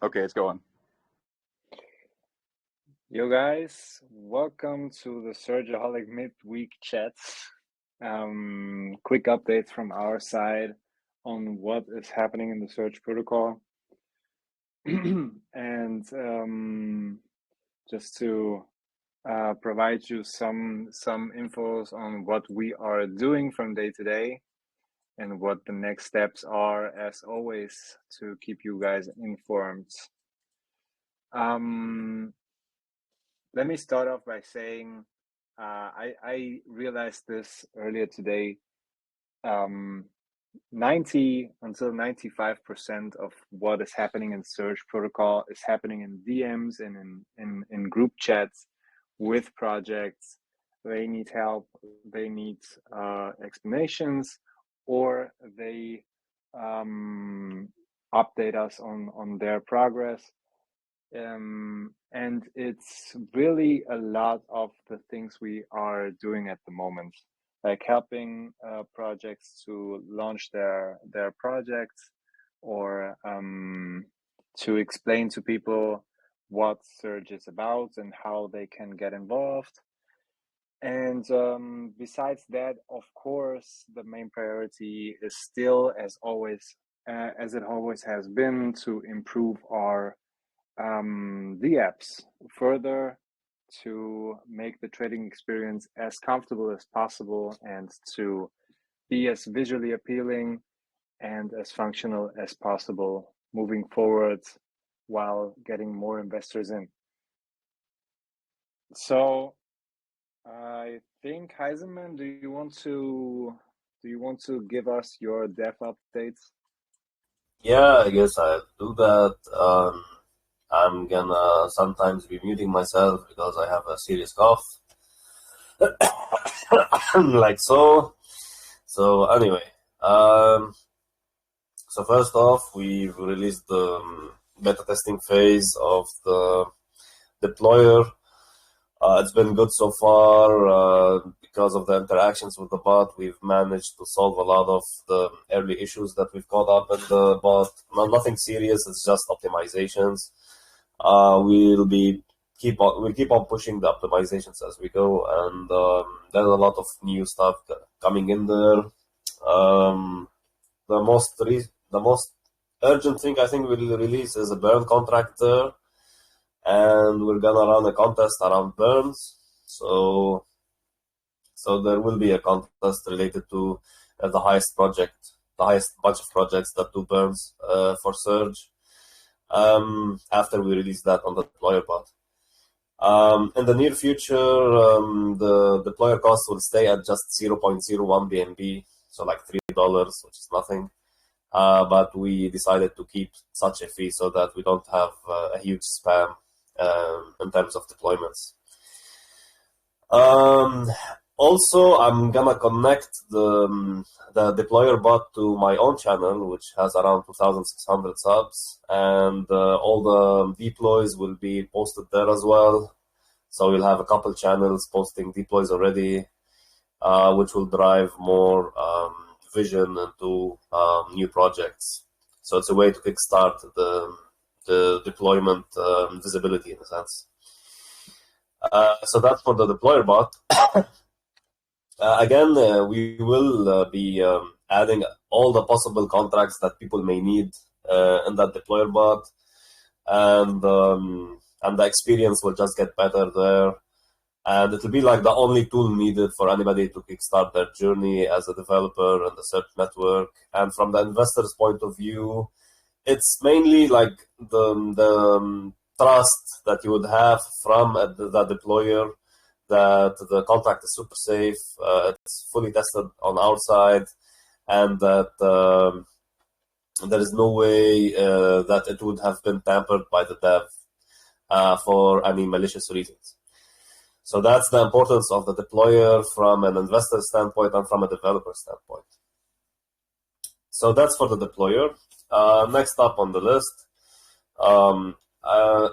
Okay, it's going. Yo guys, welcome to the Surgeaholic Midweek Chats. Quick updates from our side on what is happening in the Surge protocol. and just to provide you some infos on what we are doing from day to day and what the next steps are, as always, to keep you guys informed. Let me start off by saying I realized this earlier today. 90 until 95% of what is happening in Surge protocol is happening in DMs and in group chats with projects. They need help, they need explanations, or they update us on their progress. And it's really a lot of the things we are doing at the moment, like helping projects to launch their projects, or to explain to people what Surge is about and how they can get involved. And besides that, of course, the main priority is still, as always, as it always has been, to improve our the apps further, to make the trading experience as comfortable as possible and to be as visually appealing and as functional as possible moving forward while getting more investors in. So I think, Heisenman, do you want to give us your dev updates? Yeah, I guess I'll do that. I'm gonna sometimes be muting myself because I have a serious cough. Like so. So anyway, so first off, we've released the beta testing phase of the deployer. It's been good so far. Because of the interactions with the bot, we've managed to solve a lot of the early issues that we've caught up in the bot. Nothing serious, it's just optimizations. We'll keep on pushing the optimizations as we go, and there's a lot of new stuff coming in there. The most urgent thing I think we'll release is a burn contract there, and we're gonna run a contest around burns. So there will be a contest related to the highest bunch of projects that do burns for Surge. After we release that on the deployer bot. In the near future, the deployer cost will stay at just 0.01 BNB, so like $3, which is nothing. But we decided to keep such a fee so that we don't have a huge spam in terms of deployments. Also, I'm gonna connect the deployer bot to my own channel, which has around 2,600 subs, and all the deploys will be posted there as well. So we'll have a couple channels posting deploys already, which will drive more vision into new projects. So it's a way to kickstart the deployment visibility in a sense. So that's for the deployer bot. Again, we will be adding all the possible contracts that people may need in that deployer bot, and the experience will just get better there. And it will be like the only tool needed for anybody to kickstart their journey as a developer in the Surge network. And from the investor's point of view, it's mainly like the trust that you would have from the deployer, that the contract is super safe, it's fully tested on our side, and that there is no way that it would have been tampered by the dev for any malicious reasons. So that's the importance of the deployer from an investor standpoint and from a developer standpoint. So that's for the deployer. Next up on the list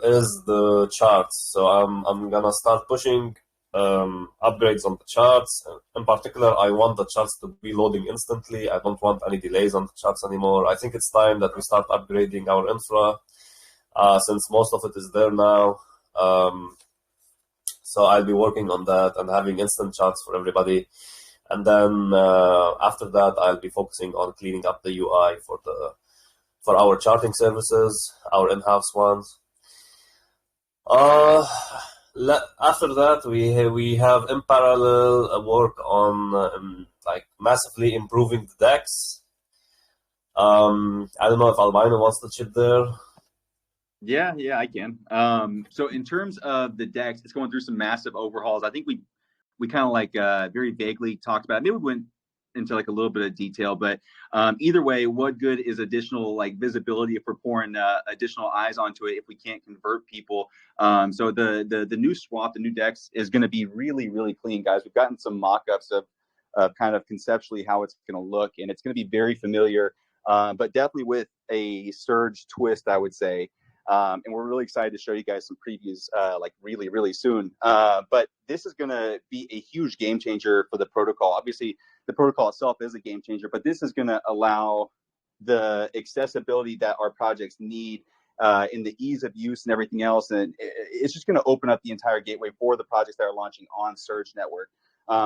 is the charts. So I'm gonna start pushing upgrades on the charts. In particular, I want the charts to be loading instantly. I don't want any delays on the charts anymore. I think it's time that we start upgrading our infra. since most of it is there now. So I'll be working on that and having instant chats for everybody. And then after that, I'll be focusing on cleaning up the UI for our charting services, our in-house ones. After that, we have in parallel work on like massively improving the DEX. I don't know if Albino wants to chip there. Yeah, I can. So in terms of the DEX, it's going through some massive overhauls. I think we kind of like very vaguely talked about it. Maybe we went into like a little bit of detail, but either way, what good is additional like visibility if we're pouring additional eyes onto it if we can't convert people? So the new swap, the new DEX is going to be really, really clean, guys. We've gotten some mock-ups of kind of conceptually how it's going to look, and it's going to be very familiar, but definitely with a Surge twist, I would say. And we're really excited to show you guys some previews like really, really soon. But this is going to be a huge game changer for the protocol. Obviously, the protocol itself is a game changer, but this is going to allow the accessibility that our projects need in the ease of use and everything else. And it's just going to open up the entire gateway for the projects that are launching on Surge Network.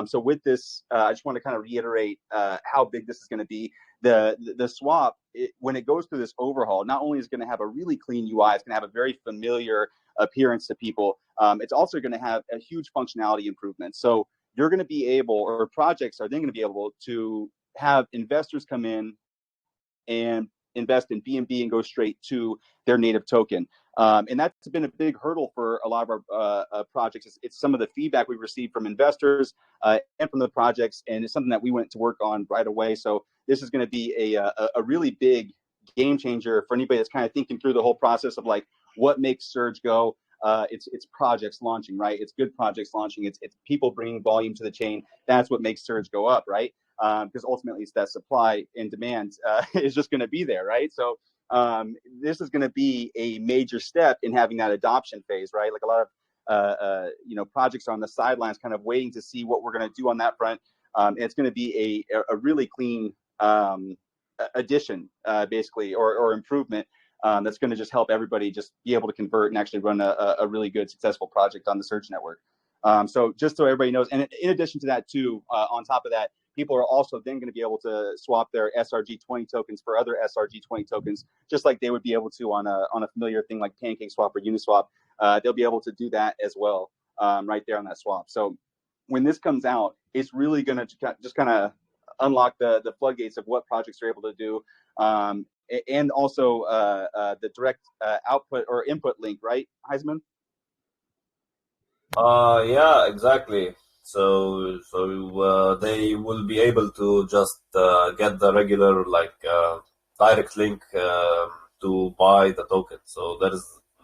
So with this, I just want to kind of reiterate how big this is going to be. The swap, when it goes through this overhaul, not only is it going to have a really clean UI, it's going to have a very familiar appearance to people. It's also going to have a huge functionality improvement. So you're going to be able, or projects are then going to be able to have investors come in and invest in BNB and go straight to their native token. And that's been a big hurdle for a lot of our projects. It's some of the feedback we've received from investors and from the projects, and it's something that we went to work on right away. So this is going to be a really big game changer for anybody that's kind of thinking through the whole process of like what makes Surge go. It's projects launching, right? It's good projects launching. It's people bringing volume to the chain. That's what makes Surge go up, right? Because ultimately it's that supply and demand is just going to be there, right? So this is going to be a major step in having that adoption phase, right? Like a lot of projects are on the sidelines, kind of waiting to see what we're going to do on that front. And it's going to be a really clean addition, basically, or improvement. That's going to just help everybody just be able to convert and actually run a really good, successful project on the Surge network. So just so everybody knows, and in addition to that too, on top of that, people are also then going to be able to swap their SRG20 tokens for other SRG20 tokens, just like they would be able to on a familiar thing like PancakeSwap or Uniswap. They'll be able to do that as well, right there on that swap. So when this comes out, it's really going to just kind of unlock the floodgates of what projects are able to do. And also the direct output or input link, right, Heisman? Yeah, exactly. So they will be able to just get the regular direct link to buy the token. So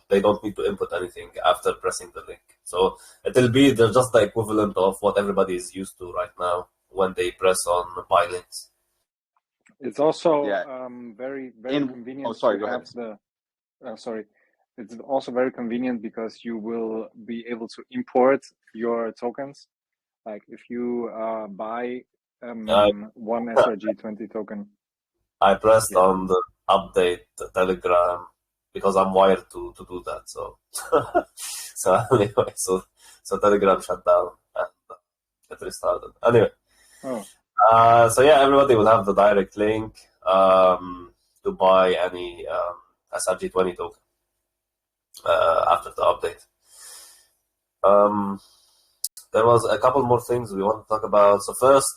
they don't need to input anything after pressing the link. So it'll be just the equivalent of what everybody is used to right now when they press on buy links. It's also very convenient. Oh, sorry. Go ahead. It's also very convenient because you will be able to import your tokens. Like if you buy one SRG20 token. I pressed on the update Telegram because I'm wired to do that. So so anyway, so Telegram shut down and it restarted. Anyway. So yeah, everybody will have the direct link to buy any SRG20 token after the update. There was a couple more things we want to talk about. So first,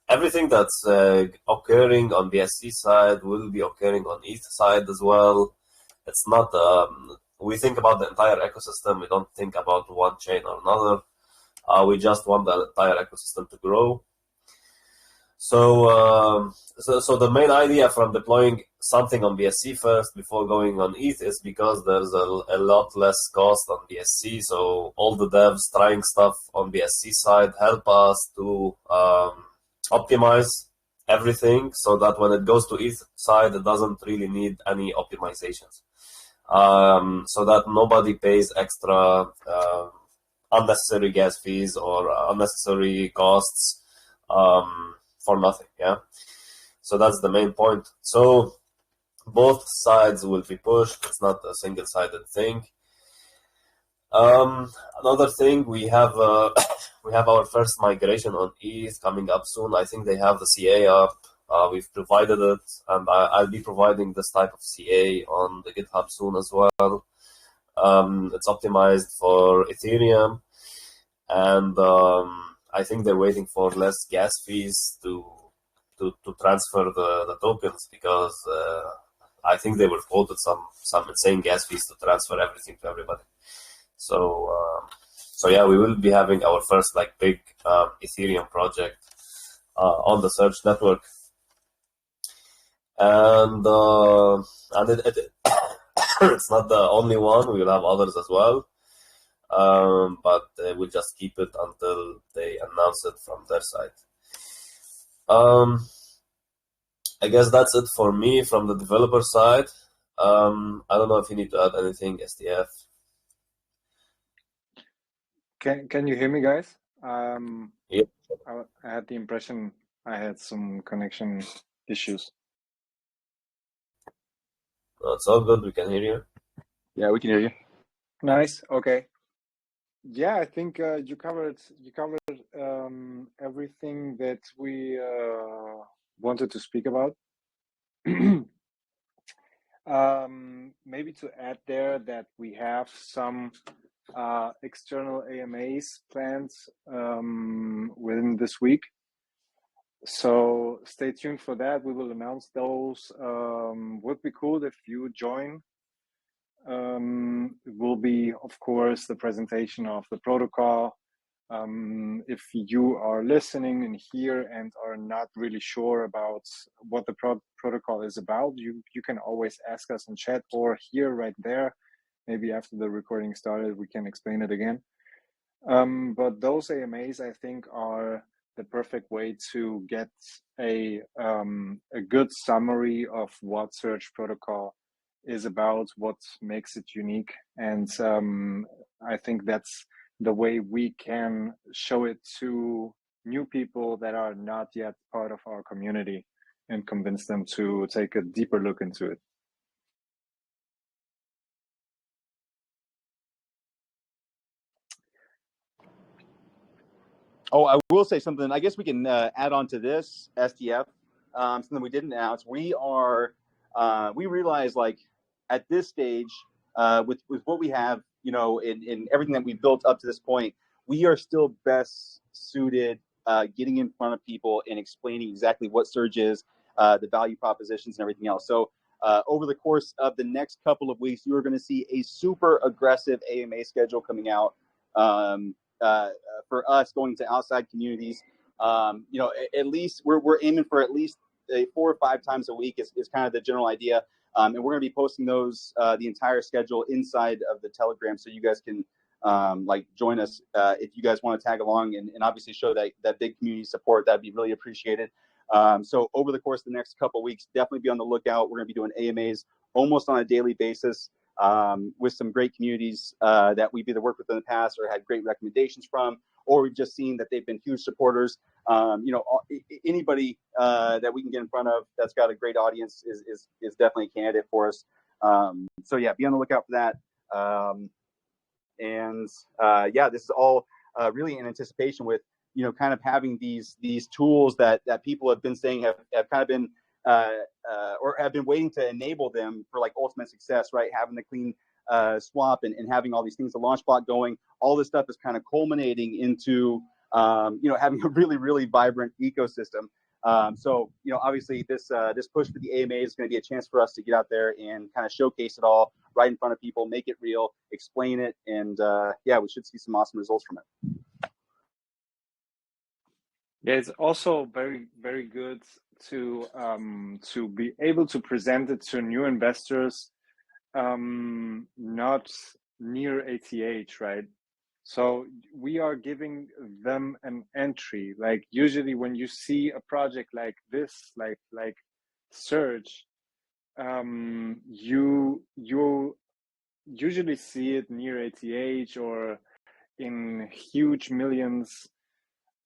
everything that's occurring on the SC side will be occurring on ETH side as well. It's not, we think about the entire ecosystem. We don't think about one chain or another. We just want the entire ecosystem to grow. So the main idea from deploying something on BSC first before going on ETH is because there's a lot less cost on BSC. So all the devs trying stuff on BSC side help us to optimize everything so that when it goes to ETH side, it doesn't really need any optimizations. So that nobody pays extra unnecessary gas fees or unnecessary costs for nothing, yeah. So that's the main point. So both sides will be pushed. It's not a single-sided thing. Another thing, we have we have our first migration on ETH coming up soon. I think they have the CA up. We've provided it, and I'll be providing this type of CA on the GitHub soon as well. It's optimized for Ethereum, and I think they're waiting for less gas fees to transfer the tokens, because I think they were quoted some insane gas fees to transfer everything to everybody. So yeah, we will be having our first like big Ethereum project on the Surge network, and it's not the only one. We will have others as well, but we'll just keep it until they announce it from their side. I guess that's it for me from the developer side. I don't know if you need to add anything, STF. Can you hear me, guys? Yep. I had the impression I had some connection issues. No, it's all good. We can hear you. Yeah, we can hear you. Nice. Okay. Yeah, I think you covered everything that we wanted to speak about. Maybe to add there that we have some external AMAs planned within this week. So stay tuned for that. We will announce those. Would be cool if you join. It will be, of course, the presentation of the protocol. If you are listening in here and are not really sure about what the protocol is about, you can always ask us in chat or here right there. Maybe after the recording started, we can explain it again. But those AMAs, I think, are the perfect way to get a good summary of what Surge Protocol is about, what makes it unique, and I think that's the way we can show it to new people that are not yet part of our community and convince them to take a deeper look into it. Oh, I will say something. I guess we can add on to this, STF, something we didn't announce. We realize, like, at this stage, with what we have, in everything that we've built up to this point, we are still best suited getting in front of people and explaining exactly what Surge is, the value propositions and everything else. So over the course of the next couple of weeks, you are going to see a super aggressive AMA schedule coming out. For us, going to outside communities, at least we're aiming for at least 4 or 5 times a week is kind of the general idea. And we're going to be posting those, the entire schedule inside of the Telegram, so you guys can join us if you guys want to tag along and obviously show that big community support. That'd be really appreciated. So over the course of the next couple of weeks, definitely be on the lookout. We're going to be doing AMAs almost on a daily basis. With some great communities that we've either worked with in the past or had great recommendations from, or we've just seen that they've been huge supporters. Anybody that we can get in front of that's got a great audience is definitely a candidate for us. So yeah, be on the lookout for that. This is all really in anticipation with kind of having these tools that people have been saying have kind of been or have been waiting to enable them for like ultimate success, right? Having the clean swap and having all these things, the Launchbot going, all this stuff is kind of culminating into having a really, really vibrant ecosystem. So obviously this push for the AMA is going to be a chance for us to get out there and kind of showcase it all right in front of people, make it real, explain it, and we should see some awesome results from it. Yeah, it's also very, very good to be able to present it to new investors, not near ATH, right? So we are giving them an entry. Like usually when you see a project like this, like Surge, you usually see it near ATH or in huge millions.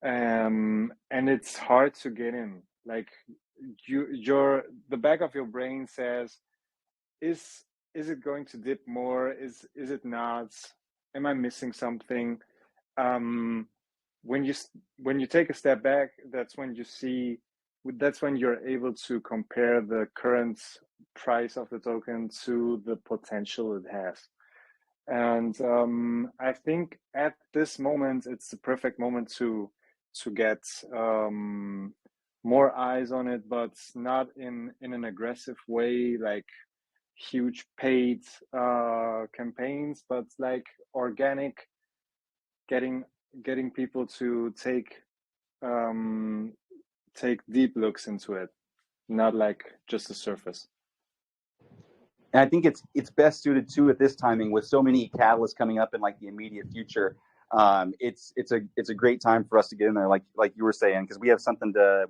And it's hard to get in. Like the back of your brain says, is it going to dip more? Is it not? Am I missing something? When you take a step back, that's when you see, that's when you're able to compare the current price of the token to the potential it has. And I think at this moment it's the perfect moment to get more eyes on it, but not in an aggressive way, like huge paid campaigns, but like organic, getting people to take deep looks into it, not like just the surface. And I think it's best suited too at this timing with so many catalysts coming up in like the immediate future. It's a great time for us to get in there, like you were saying, because we have something to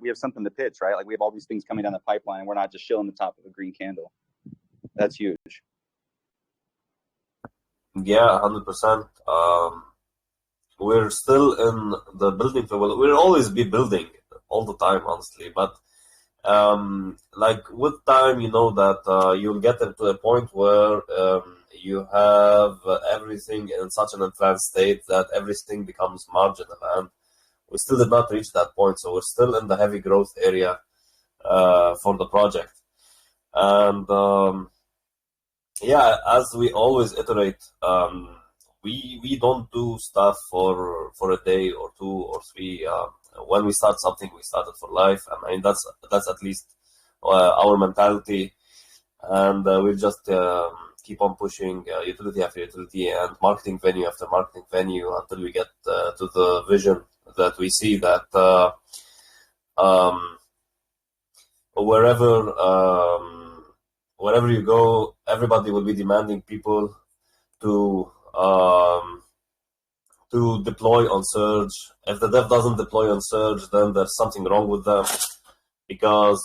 pitch, right? Like we have all these things coming down the pipeline, and we're not just chilling the top of a green candle. That's huge. Yeah, 100%. We're still in the building phase. Well, we'll always be building all the time, honestly. But like with time, you know that you'll get to a point where you have everything in such an advanced state that everything becomes marginal. And we still did not reach that point. So we're still in the heavy growth area for the project. And yeah, as we always iterate, we don't do stuff for a day or 2 or 3. When we start something, we start it for life. I mean, that's at least our mentality, and we'll just keep on pushing utility after utility and marketing venue after marketing venue until we get to the vision that we see that wherever you go, everybody will be demanding people to deploy on Surge. If the dev doesn't deploy on Surge, then there's something wrong with them, because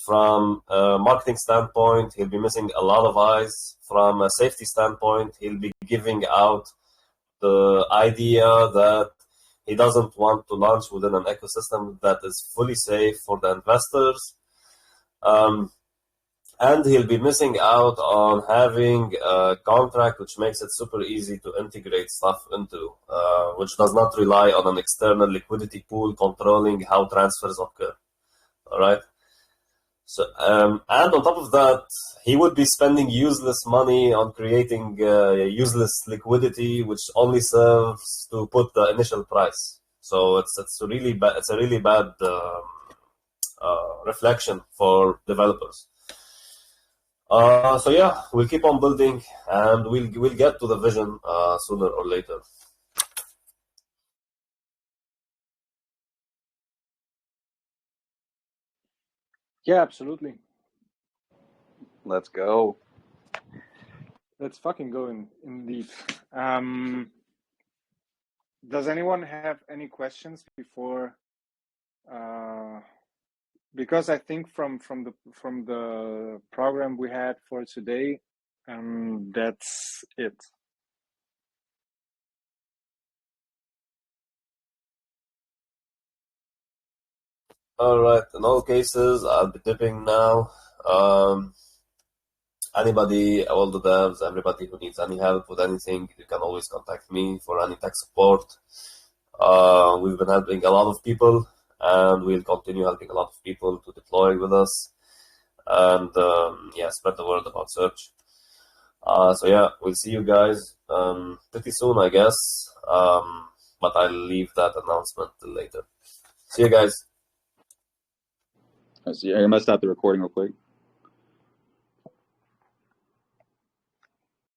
from a marketing standpoint, he'll be missing a lot of eyes. From a safety standpoint, he'll be giving out the idea that he doesn't want to launch within an ecosystem that is fully safe for the investors. And he'll be missing out on having a contract which makes it super easy to integrate stuff into, which does not rely on an external liquidity pool controlling how transfers occur. All right. So, and on top of that, he would be spending useless money on creating useless liquidity, which only serves to put the initial price. So it's a really bad reflection for developers. So yeah, we'll keep on building, and we'll get to the vision sooner or later. Yeah, absolutely. Let's go. Let's fucking go indeed. Does anyone have any questions before? Because I think from the program we had for today, that's it. All right. In all cases, I'll be dipping now. Anybody, all the devs, everybody who needs any help with anything, you can always contact me for any tech support. We've been helping a lot of people, and we'll continue helping a lot of people to deploy with us, and yeah, spread the word about Surge. So yeah, we'll see you guys pretty soon, I guess, but I'll leave that announcement till later. See you guys. I must stop the recording real quick.